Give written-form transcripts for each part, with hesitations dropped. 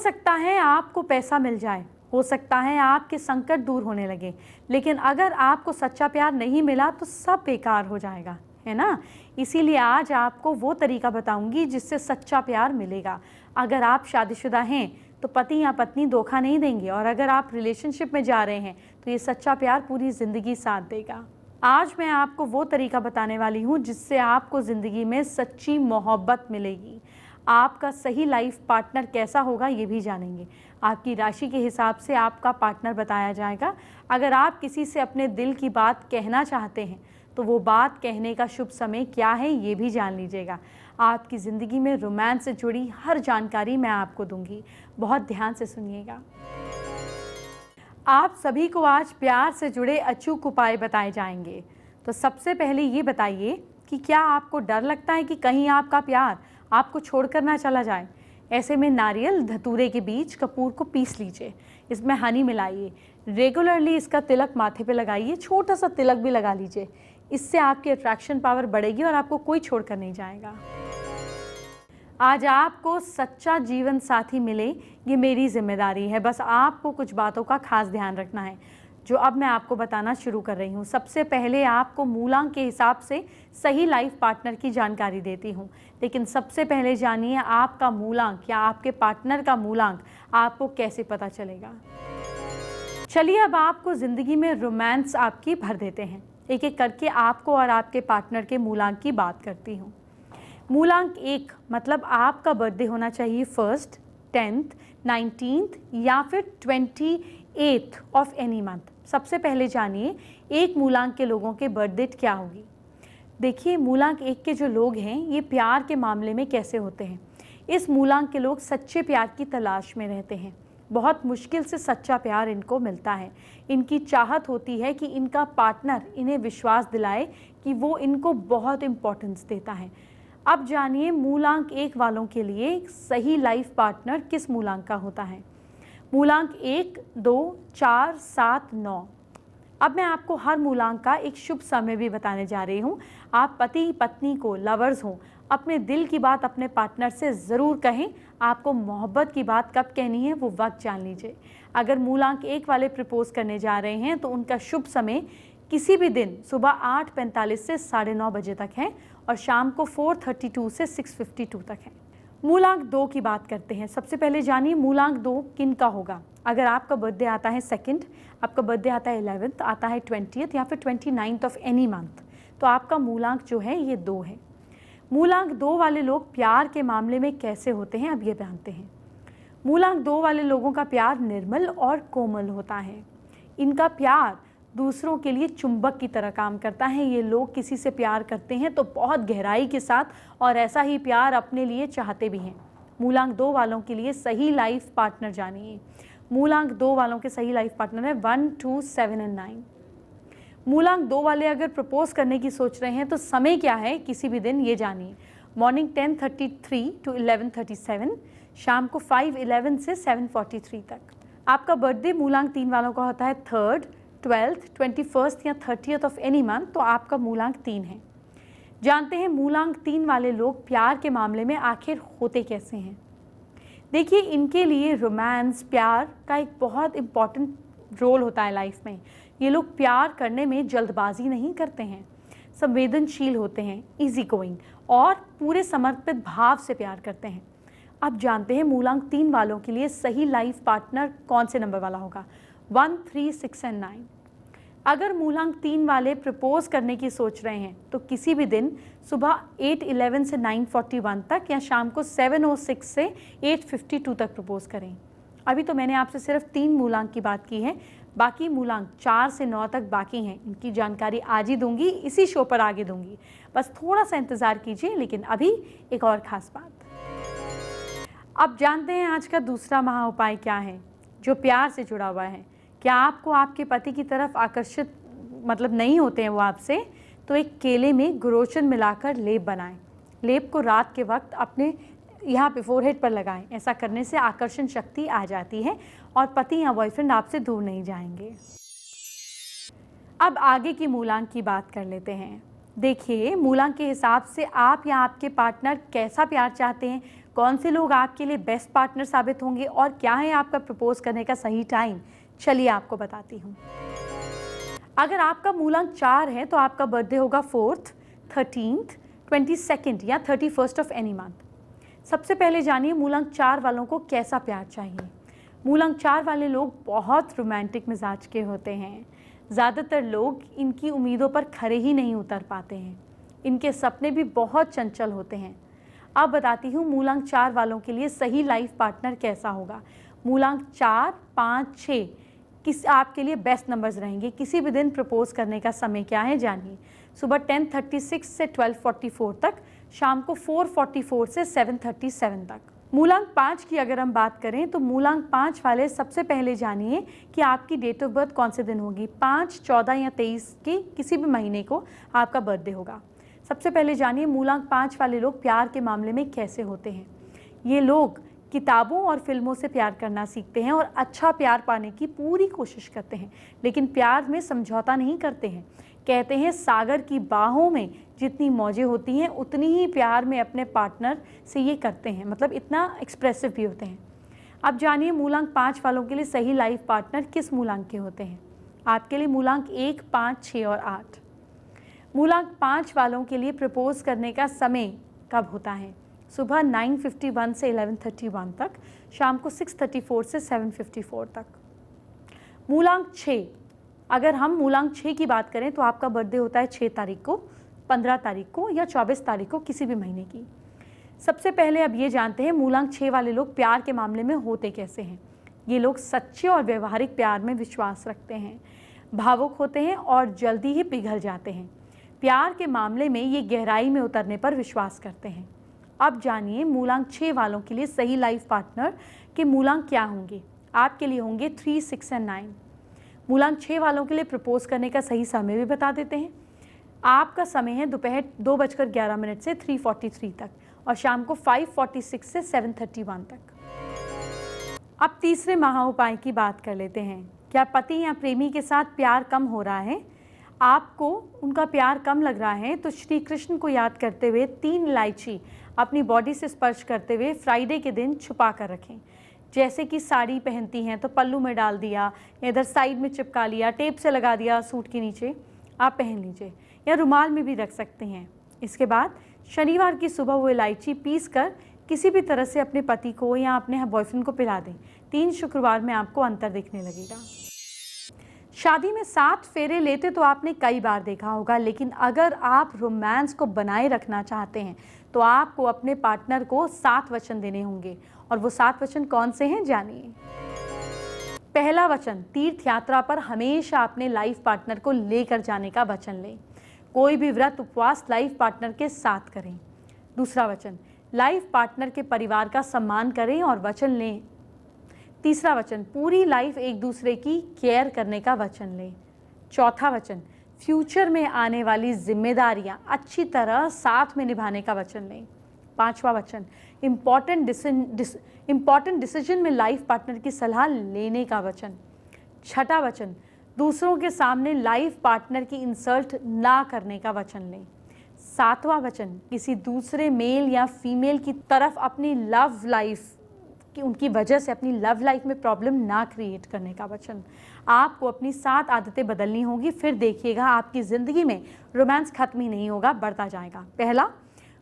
सकता है आपको पैसा मिल जाए, हो सकता है आपके संकट दूर होने लगे, लेकिन अगर आपको सच्चा प्यार नहीं मिला तो सब बेकार हो जाएगा, है ना। इसीलिए आज आपको वो तरीका बताऊंगी जिससे सच्चा प्यार मिलेगा। अगर आप शादीशुदा हैं तो पति या पत्नी धोखा नहीं देंगे, और अगर आप रिलेशनशिप में जा रहे हैं तो ये सच्चा प्यार पूरी ज़िंदगी साथ देगा। आज मैं आपको वो तरीका बताने वाली हूँ जिससे आपको ज़िंदगी में सच्ची मोहब्बत मिलेगी। आपका सही लाइफ पार्टनर कैसा होगा ये भी जानेंगे। आपकी राशि के हिसाब से आपका पार्टनर बताया जाएगा। अगर आप किसी से अपने दिल की बात कहना चाहते हैं तो वो बात कहने का शुभ समय क्या है ये भी जान लीजिएगा। आपकी ज़िंदगी में रोमांस से जुड़ी हर जानकारी मैं आपको दूंगी, बहुत ध्यान से सुनिएगा। आप सभी को आज प्यार से जुड़े अचूक उपाय बताए जाएंगे। तो सबसे पहले ये बताइए कि क्या आपको डर लगता है कि कहीं आपका प्यार आपको छोड़कर ना चला जाए। ऐसे में नारियल धतूरे के बीच कपूर को पीस लीजिए, इसमें हनी मिलाइए, रेगुलरली इसका तिलक माथे पे लगाइए, छोटा सा तिलक भी लगा लीजिए। इससे आपकी अट्रैक्शन पावर बढ़ेगी और आपको कोई छोड़कर नहीं जाएगा। आज आपको सच्चा जीवन साथी मिले ये मेरी जिम्मेदारी है, बस आपको कुछ बातों का खास ध्यान रखना है जो अब मैं आपको बताना शुरू कर रही हूँ। सबसे पहले आपको मूलांक के हिसाब से सही लाइफ पार्टनर की जानकारी देती हूँ, लेकिन सबसे पहले जानिए आपका मूलांक या आपके पार्टनर का मूलांक आपको कैसे पता चलेगा। चलिए अब आपको ज़िंदगी में रोमांस आपकी भर देते हैं। एक एक करके आपको और आपके पार्टनर के मूलांक की बात करती हूँ। मूलांक 1 मतलब आपका बर्थडे होना चाहिए 1st, 10th, 19th या फिर 28th ऑफ एनी मंथ। सबसे पहले जानिए एक मूलांक के लोगों के बर्थ डेट क्या होगी। देखिए मूलांक 1 के जो लोग हैं ये प्यार के मामले में कैसे होते हैं। इस मूलांक के लोग सच्चे प्यार की तलाश में रहते हैं। बहुत मुश्किल से सच्चा प्यार इनको मिलता है। इनकी चाहत होती है कि इनका पार्टनर इन्हें विश्वास दिलाए कि वो इनको बहुत इम्पोर्टेंस देता है। अब जानिए मूलांक 1 वालों के लिए सही लाइफ पार्टनर किस मूलांक का होता है। मूलांक 1, 2, 4, 7, 9। अब मैं आपको हर मूलांक का एक शुभ समय भी बताने जा रही हूँ। आप पति पत्नी को, लवर्स हो, अपने दिल की बात अपने पार्टनर से ज़रूर कहें। आपको मोहब्बत की बात कब कहनी है वो वक्त जान लीजिए। अगर मूलांक 1 वाले प्रपोज करने जा रहे हैं तो उनका शुभ समय किसी भी दिन सुबह 8:45 से 9:30 बजे तक है और शाम को 4:32 से 6:52 तक है। मूलांक 2 की बात करते हैं। सबसे पहले जानिए मूलांक 2 किन का होगा। अगर आपका बर्थडे आता है 2nd, आपका बर्थडे आता है 11th, आता है 20th या फिर 29th ऑफ एनी मंथ, तो आपका मूलांक जो है ये 2 है। मूलांक 2 वाले लोग प्यार के मामले में कैसे होते हैं अब ये जानते हैं। मूलांक 2 वाले लोगों का प्यार निर्मल और कोमल होता है। इनका प्यार दूसरों के लिए चुंबक की तरह काम करता है। ये लोग किसी से प्यार करते हैं तो बहुत गहराई के साथ, और ऐसा ही प्यार अपने लिए चाहते भी हैं। मूलांक 2 वालों के लिए सही लाइफ पार्टनर जानिए। मूलांक 2 वालों के सही लाइफ पार्टनर है 1, 2, 7 और 9। मूलांक 2 वाले अगर प्रपोज करने की सोच रहे हैं तो समय क्या है किसी भी दिन ये जानिए। मॉर्निंग 10:33 टू 11:37, शाम को 5:11 से 7:43 तक। आपका बर्थडे मूलांक 3 वालों का होता है 3rd, 12th, 21st या 30th ऑफ एनी मंथ, तो आपका मूलांक 3 है। जानते हैं मूलांक 3 वाले लोग प्यार के मामले में आखिर होते कैसे हैं। देखिए इनके लिए रोमांस, प्यार का एक बहुत इम्पॉर्टेंट रोल होता है लाइफ में। ये लोग प्यार करने में जल्दबाजी नहीं करते हैं, संवेदनशील होते हैं, इजी गोइंग और पूरे समर्पित भाव से प्यार करते हैं। अब जानते हैं मूलांक 3 वालों के लिए सही लाइफ पार्टनर कौन से नंबर वाला होगा। 1, 3, 6 और 9। अगर मूलांक 3 वाले प्रपोज करने की सोच रहे हैं तो किसी भी दिन सुबह 8:11 से 9:41 तक या शाम को 7:06 से 8:52 तक प्रपोज करें। अभी तो मैंने आपसे सिर्फ 3 मूलांक की बात की है, बाकी मूलांक 4 से 9 तक बाकी हैं। इनकी जानकारी आज ही दूंगी, इसी शो पर आगे दूंगी, बस थोड़ा सा इंतज़ार कीजिए। लेकिन अभी एक और ख़ास बात। अब जानते हैं आज का दूसरा महा उपाय क्या है जो प्यार से जुड़ा हुआ है। क्या आपको आपके पति की तरफ आकर्षित नहीं होते हैं वो आपसे, तो एक केले में गुरोचन मिलाकर लेप बनाएं। लेप को रात के वक्त अपने यहाँ पे फोरहेड पर लगाएं। ऐसा करने से आकर्षण शक्ति आ जाती है और पति या बॉयफ्रेंड आपसे दूर नहीं जाएंगे। अब आगे की मूलांक की बात कर लेते हैं। देखिए मूलांक के हिसाब से आप या आपके पार्टनर कैसा प्यार चाहते हैं कौन से लोग आपके लिए बेस्ट पार्टनर साबित होंगे और क्या है आपका प्रपोज करने का सही टाइम, चलिए आपको बताती हूँ। अगर आपका मूलांक 4 है तो आपका बर्थडे होगा 4th, 13th, 22nd या 31st ऑफ एनी मंथ। सबसे पहले जानिए मूलांक 4 वालों को कैसा प्यार चाहिए। मूलांक 4 वाले लोग बहुत रोमांटिक मिजाज के होते हैं। ज़्यादातर लोग इनकी उम्मीदों पर खरे ही नहीं उतर पाते हैं। इनके सपने भी बहुत चंचल होते हैं। अब बताती हूँ मूलांक 4 वालों के लिए सही लाइफ पार्टनर कैसा होगा। मूलांक 4, 5, 6 किस आपके लिए बेस्ट नंबर्स रहेंगे। किसी भी दिन प्रपोज करने का समय क्या है जानिए। सुबह 10:36 से 12:44 तक, शाम को 4:44 से 7:37 तक। मूलांक 5 की अगर हम बात करें तो मूलांक 5 वाले सबसे पहले जानिए कि आपकी डेट ऑफ बर्थ कौन से दिन होगी। 5, 14 या 23 के किसी भी महीने को आपका बर्थडे होगा। सबसे पहले जानिए मूलांक 5 वाले लोग प्यार के मामले में कैसे होते हैं। ये लोग किताबों और फिल्मों से प्यार करना सीखते हैं और अच्छा प्यार पाने की पूरी कोशिश करते हैं, लेकिन प्यार में समझौता नहीं करते हैं। कहते हैं सागर की बाहों में जितनी मौजें होती हैं उतनी ही प्यार में अपने पार्टनर से ये करते हैं, मतलब इतना एक्सप्रेसिव भी होते हैं। अब जानिए मूलांक 5 वालों के लिए सही लाइफ पार्टनर किस मूलांक के होते हैं। आपके लिए मूलांक 1, 5, 6 और 8। मूलांक 5 वालों के लिए प्रपोज करने का समय कब होता है। सुबह 9:51 से 11:31 तक, शाम को 6:34 से 7:54 तक। मूलांक 6, अगर हम मूलांक 6 की बात करें तो आपका बर्थडे होता है 6 तारीख को, 15 तारीख को या 24 तारीख को, किसी भी महीने की। सबसे पहले अब ये जानते हैं मूलांक 6 वाले लोग प्यार के मामले में होते कैसे हैं। ये लोग सच्चे और व्यवहारिक प्यार में विश्वास रखते हैं, भावुक होते हैं और जल्दी ही पिघल जाते हैं। प्यार के मामले में ये गहराई में उतरने पर विश्वास करते हैं। अब जानिए मूलांक 6 वालों के लिए सही लाइफ पार्टनर के मूलांक क्या होंगे। आपके लिए होंगे 3, 6 और 9। मूलांक 6 वालों के लिए प्रपोज करने का सही समय भी बता देते हैं। आपका समय है दोपहर 2:11 से 3:43 तक और शाम को 5:46 से 7:31 तक। अब तीसरे महा उपाय की बात कर लेते हैं। क्या पति या प्रेमी के साथ प्यार कम हो रहा है, आपको उनका प्यार कम लग रहा है, तो श्री कृष्ण को याद करते हुए 3 इलायची अपनी बॉडी से स्पर्श करते हुए फ्राइडे के दिन छुपा कर रखें। जैसे कि साड़ी पहनती हैं तो पल्लू में डाल दिया, इधर साइड में चिपका लिया, टेप से लगा दिया सूट के नीचे, आप पहन लीजिए, या रुमाल में भी रख सकते हैं। इसके बाद शनिवार की सुबह वो इलायची पीस कर किसी भी तरह से अपने पति को या अपने बॉयफ्रेंड को पिला दें। 3 शुक्रवार में आपको अंतर दिखने लगेगा। शादी में 7 फेरे लेते तो आपने कई बार देखा होगा, लेकिन अगर आप रोमांस को बनाए रखना चाहते हैं तो आपको अपने पार्टनर को 7 वचन देने होंगे। और वो 7 वचन कौन से हैं जानिए। पहला वचन, तीर्थ यात्रा पर हमेशा अपने लाइफ पार्टनर को लेकर जाने का वचन लें। कोई भी व्रत उपवास लाइफ पार्टनर के साथ करें। दूसरा वचन, लाइफ पार्टनर के परिवार का सम्मान करें और वचन लें। तीसरा वचन, पूरी लाइफ एक दूसरे की केयर करने का वचन लें। चौथा वचन, फ्यूचर में आने वाली जिम्मेदारियां अच्छी तरह साथ में निभाने का वचन लें। पांचवा वचन, इम्पॉर्टेंट डिसीजन में लाइफ पार्टनर की सलाह लेने का वचन। छठा वचन, दूसरों के सामने लाइफ पार्टनर की इंसल्ट ना करने का वचन लें। सातवां वचन, किसी दूसरे मेल या फीमेल की तरफ अपनी लव लाइफ कि उनकी वजह से अपनी लव लाइफ में प्रॉब्लम ना क्रिएट करने का वचन। आपको अपनी 7 आदतें बदलनी होगी, फिर देखिएगा आपकी ज़िंदगी में रोमांस खत्म ही नहीं होगा, बढ़ता जाएगा। पहला,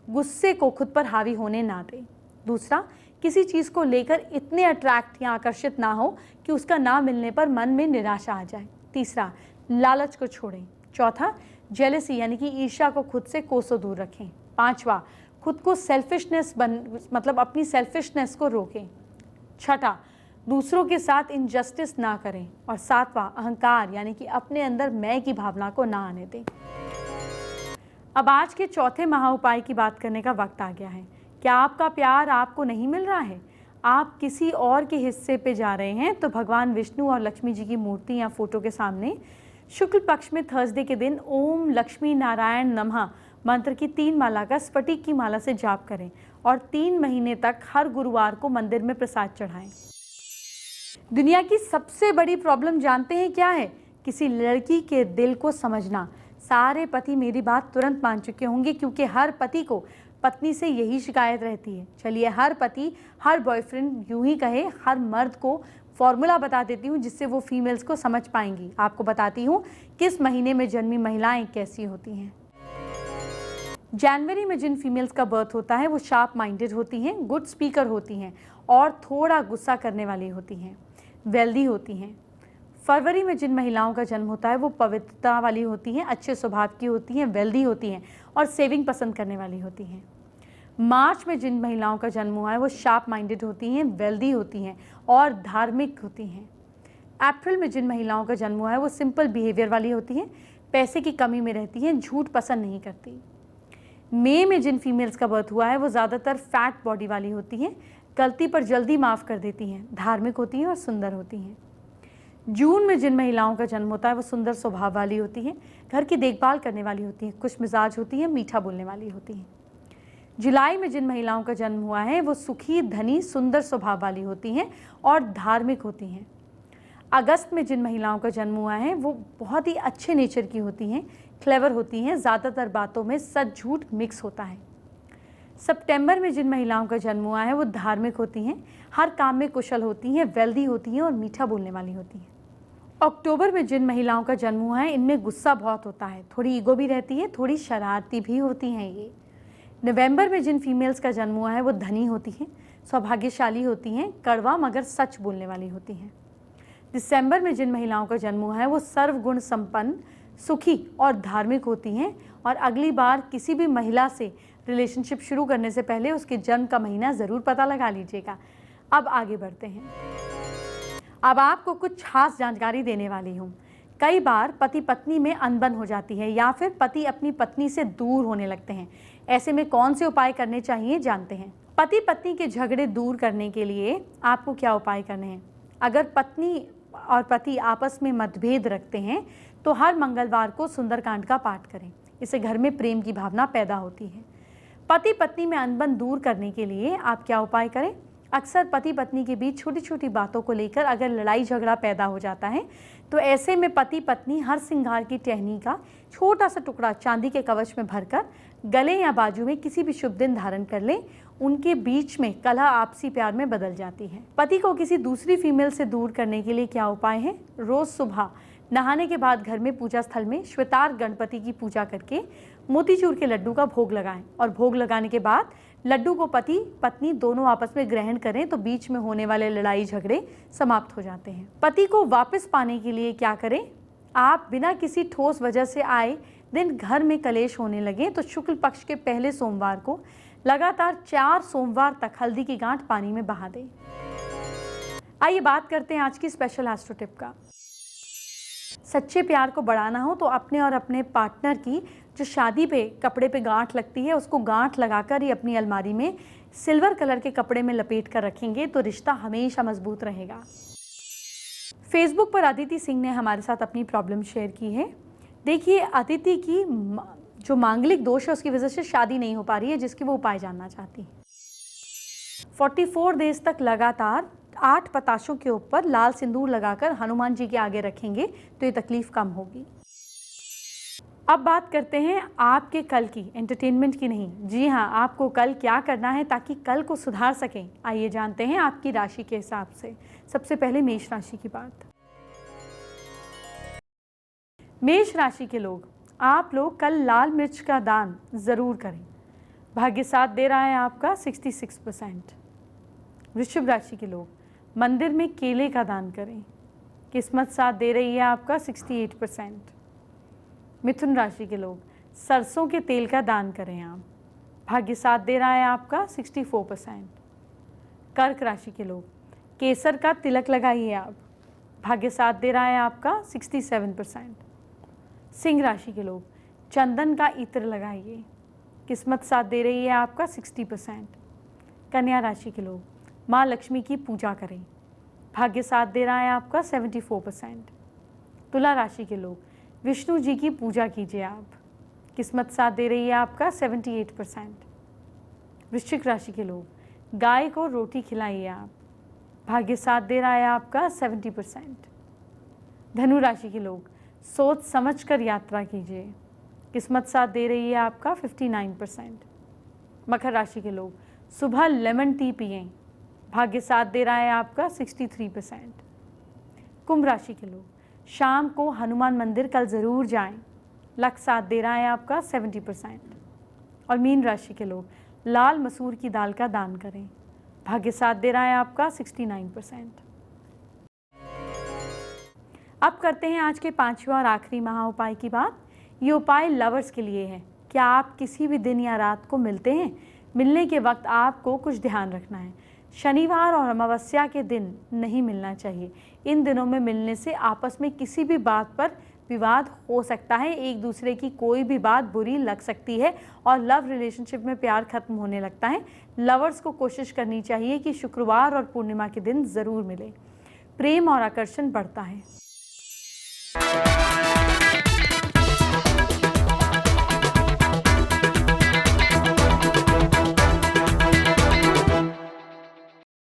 गुस्से को खुद पर हावी होने ना दें। दूसरा, किसी चीज़ को लेकर इतने अट्रैक्ट या आकर्षित ना हो कि उसका ना मिलने पर मन में निराशा आ जाए। तीसरा, लालच को छोड़ें। चौथा, जेलसी यानी कि ईर्ष्या को खुद से कोसों दूर रखें। पांचवा, खुद को मतलब अपनी सेल्फिशनेस को रोकें। छठा, दूसरों के साथ इनजस्टिस ना करें। और सातवां, अहंकार यानी कि अपने अंदर मैं की भावना को ना आने दें। अब आज के चौथे महा उपाय की बात करने का वक्त आ गया है। क्या आपका प्यार आपको नहीं मिल रहा है, आप किसी और के हिस्से पे जा रहे हैं, तो भगवान विष्णु और लक्ष्मी जी की मूर्ति या फोटो के सामने शुक्ल पक्ष में थर्सडे के दिन ओम लक्ष्मी नारायण नमः मंत्र की 3 माला का स्फटिक की माला से जाप करें और 3 महीने तक हर गुरुवार को मंदिर में प्रसाद चढ़ाएं। दुनिया की सबसे बड़ी प्रॉब्लम जानते हैं क्या है? किसी लड़की के दिल को समझना। सारे पति मेरी बात तुरंत मान चुके होंगे, क्योंकि हर पति को पत्नी से यही शिकायत रहती है। चलिए, हर पति, हर बॉयफ्रेंड, यूं ही कहे हर मर्द को फॉर्मूला बता देती हूँ जिससे वो फीमेल्स को समझ पाएंगी। आपको बताती हूँ किस महीने में जन्मी महिलाएं कैसी होती हैं। जनवरी में जिन फीमेल्स का बर्थ होता है वो शार्प माइंडेड होती हैं, गुड स्पीकर होती हैं और थोड़ा गुस्सा करने वाली होती हैं, वेल्दी होती हैं। फरवरी में जिन महिलाओं का जन्म होता है वो पवित्रता वाली होती हैं, अच्छे स्वभाव की होती हैं, वेल्दी होती हैं और सेविंग पसंद करने वाली होती हैं। मार्च में जिन महिलाओं का जन्म हुआ है वो शार्प माइंडेड होती हैं, वेल्दी होती हैं और धार्मिक होती हैं। अप्रैल में जिन महिलाओं का जन्म हुआ है वो सिंपल बिहेवियर वाली होती हैं, पैसे की कमी में रहती हैं, झूठ पसंद नहीं करती। मई में जिन फीमेल्स का बर्थ हुआ है वो ज़्यादातर फैट बॉडी वाली होती हैं, गलती पर जल्दी माफ़ कर देती हैं, धार्मिक होती हैं और सुंदर होती हैं। जून में जिन महिलाओं का जन्म होता है वो सुंदर स्वभाव वाली होती हैं, घर की देखभाल करने वाली होती हैं, खुश मिजाज होती हैं, मीठा बोलने वाली होती हैं। जुलाई में जिन महिलाओं का जन्म हुआ है वो सुखी, धनी, सुंदर स्वभाव वाली होती हैं और धार्मिक होती हैं। अगस्त में जिन महिलाओं का जन्म हुआ है वो बहुत ही अच्छे नेचर की होती हैं, क्लेवर होती हैं, ज़्यादातर बातों में सच झूठ मिक्स होता है। सितंबर में जिन महिलाओं का जन्म हुआ है वो धार्मिक होती हैं, हर काम में कुशल होती हैं, वेल्दी होती हैं और मीठा बोलने वाली होती हैं। अक्टूबर में जिन महिलाओं का जन्म हुआ है इनमें गुस्सा बहुत होता है, थोड़ी ईगो भी रहती है, थोड़ी शरारती भी होती हैं ये। नवंबर में जिन फीमेल्स का जन्म हुआ है वो धनी होती हैं, सौभाग्यशाली होती हैं, कड़वा मगर सच बोलने वाली होती हैं। दिसंबर में जिन महिलाओं का जन्म हुआ है वो सर्वगुण संपन्न, सुखी और धार्मिक होती हैं और अगली बार किसी भी महिला से रिलेशनशिप शुरू करने से पहले उसके जन्म का महीना ज़रूर पता लगा लीजिएगा। अब आगे बढ़ते हैं। अब आपको कुछ खास जानकारी देने वाली हूँ। कई बार पति पत्नी में अनबन हो जाती है या फिर पति अपनी पत्नी से दूर होने लगते हैं। ऐसे में कौन से उपाय करने चाहिए जानते हैं। पति पत्नी के झगड़े दूर करने के लिए आपको क्या उपाय करने हैं। अगर पत्नी और पति आपस में मतभेद रखते हैं तो हर मंगलवार को सुंदरकांड का पाठ करें, इससे घर में प्रेम की भावना पैदा होती है। पति पत्नी में अनबन दूर करने के लिए आप क्या उपाय करें। अक्सर पति पत्नी के बीच छोटी छोटी बातों को लेकर अगर लड़ाई झगड़ा पैदा हो जाता है तो ऐसे में पति पत्नी हर श्रृंगार की टहनी का छोटा सा टुकड़ा चांदी के कवच में भरकर गले या बाजू में किसी भी शुभ दिन धारण कर लें। उनके बीच में कलह आपसी प्यार में बदल जाती है। पति को किसी दूसरी फीमेल से दूर करने के लिए क्या उपाय है। रोज सुबह नहाने के बाद घर में पूजा स्थल में श्वेतार गणपति की पूजा करके मोतीचूर के लड्डू का भोग लगाएं और भोग लगाने के बाद लड्डू को पति पत्नी दोनों आपस में ग्रहण करें तो बीच में होने वाले लड़ाई झगड़े समाप्त हो जाते हैं। पति को वापस पाने के लिए क्या करें। आप बिना किसी ठोस वजह से आए दिन घर में कलेश होने लगे तो शुक्ल पक्ष के पहले सोमवार को लगातार 4 सोमवार तक हल्दी की गांठ पानी में बहा दें। आइए बात करते हैं आज की स्पेशल एस्ट्रो टिप का। सच्चे प्यार को बढ़ाना हो तो अपने और अपने पार्टनर की जो शादी पे कपड़े पे गांठ लगती है उसको गांठ लगाकर ही अपनी अलमारी में सिल्वर कलर के कपड़े में लपेट कर रखेंगे तो रिश्ता हमेशा मजबूत रहेगा। फेसबुक पर अदिति सिंह ने हमारे साथ अपनी प्रॉब्लम शेयर की है। देखिए, अदिति की जो मांगलिक दोष है उसकी वजह से शादी नहीं हो पा रही है, जिसकी वो उपाय जानना चाहती है। 44 डेज तक लगातार 8 पताशों के ऊपर लाल सिंदूर लगाकर हनुमान जी के आगे रखेंगे तो ये तकलीफ कम होगी। अब बात करते हैं आपके कल की, एंटरटेनमेंट की नहीं। जी हाँ, आपको कल क्या करना है ताकि कल को सुधार सकें। आइए जानते हैं आपकी राशि के हिसाब से। सबसे पहले मेष राशि की बात। मेष राशि के लोग, आप लोग कल लाल मिर्च का दान ज़रूर करें। भाग्य साथ दे रहा है आपका 66%। वृषभ राशि के लोग, मंदिर में केले का दान करें। किस्मत साथ दे रही है आपका 68%। मिथुन राशि के लोग, सरसों के तेल का दान करें आप। भाग्य साथ दे रहा है आपका 64%। कर्क राशि के लोग, केसर का तिलक लगाइए आप। भाग्य साथ दे रहा है आपका 67%। सिंह राशि के लोग, चंदन का इत्र लगाइए। किस्मत साथ दे रही है आपका 60%। कन्या राशि के लोग, माँ लक्ष्मी की पूजा करें। भाग्य साथ दे रहा है आपका 74%। तुला राशि के लोग, विष्णु जी की पूजा कीजिए आप। किस्मत साथ दे रही है आपका 78%। वृश्चिक राशि के लोग, गाय को रोटी खिलाइए आप। भाग्य साथ दे रहा है आपका 70%। धनु राशि के लोग, सोच समझ कर यात्रा कीजिए। किस्मत साथ दे रही है आपका 59%। मकर राशि के लोग सुबह लेमन टी पिएं, भाग्य साथ दे रहा है आपका 63%। कुंभ राशि के लोग शाम को हनुमान मंदिर कल ज़रूर जाएं, लक साथ दे रहा है आपका 70%। और मीन राशि के लोग लाल मसूर की दाल का दान करें, भाग्य साथ दे रहा है आपका 69%। अब करते हैं आज के 5वें और आखिरी महा उपाय की बात। ये उपाय लवर्स के लिए है। क्या आप किसी भी दिन या रात को मिलते हैं? मिलने के वक्त आपको कुछ ध्यान रखना है। शनिवार और अमावस्या के दिन नहीं मिलना चाहिए। इन दिनों में मिलने से आपस में किसी भी बात पर विवाद हो सकता है, एक दूसरे की कोई भी बात बुरी लग सकती है और लव रिलेशनशिप में प्यार खत्म होने लगता है। लवर्स को कोशिश करनी चाहिए कि शुक्रवार और पूर्णिमा के दिन ज़रूर मिले, प्रेम और आकर्षण बढ़ता है।